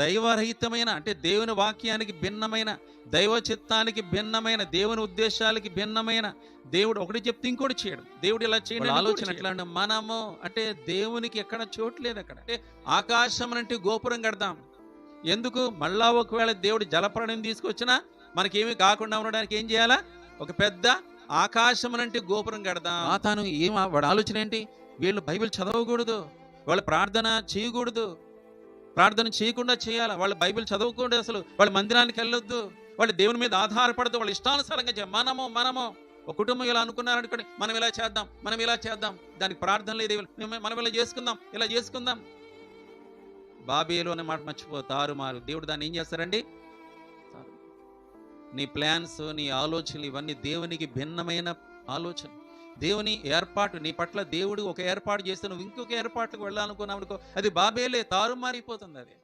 దైవరహితమైన అంటే దేవుని వాక్యానికి భిన్నమైన, దైవ చిత్తానికి భిన్నమైన, దేవుని ఉద్దేశాలకి భిన్నమైన, దేవుడు ఒకటి చెప్తే ఇంకోటి చేయడం. దేవుడు ఇలా చేయడం ఆలోచన ఎట్లా అంటే మనము అంటే దేవునికి ఎక్కడ చోటు లేదు. అక్కడ అంటే ఆకాశం అంటే గోపురం కడదాం ఎందుకు? మళ్ళా ఒకవేళ దేవుడు జలప్రళయం తీసుకొచ్చినా మనకేమీ కాకుండా ఉండడానికి ఏం చేయాలా? ఒక పెద్ద ఆకాశం అంటే గోపురం కడదాం. తాను వాడి ఆలోచన ఏంటి? వీళ్ళు బైబిల్ చదవకూడదు, వాళ్ళు ప్రార్థన చేయకూడదు, ప్రార్థన చేయకుండా చేయాలి, వాళ్ళు బైబిల్ చదవకూడదు, అసలు వాళ్ళ మందిరానికి వెళ్ళొద్దు, వాళ్ళు దేవుని మీద ఆధారపడదు, వాళ్ళ ఇష్టానుసారంగా చేయాలి. మనము ఒక కుటుంబం ఇలా అనుకున్నారనుకోండి, మనం ఇలా చేద్దాం, దానికి ప్రార్థన లేదు, మనం ఇలా చేసుకుందాం. బాబేలు అనే మాట మర్చిపోతారు. దేవుడు దాన్ని ఏం చేస్తారండి? నీ ప్లాన్స్, నీ ఆలోచనలు ఇవన్నీ దేవునికి భిన్నమైన ఆలోచన. దేవుని ఏర్పాటు నీ పట్ల దేవుడు ఒక ఏర్పాటు చేస్తే నువ్వు ఇంకొక ఏర్పాటుకు వెళ్ళాలనుకున్నావు అనుకో, అది బాబేలే, తారుమారిపోతుంది అది.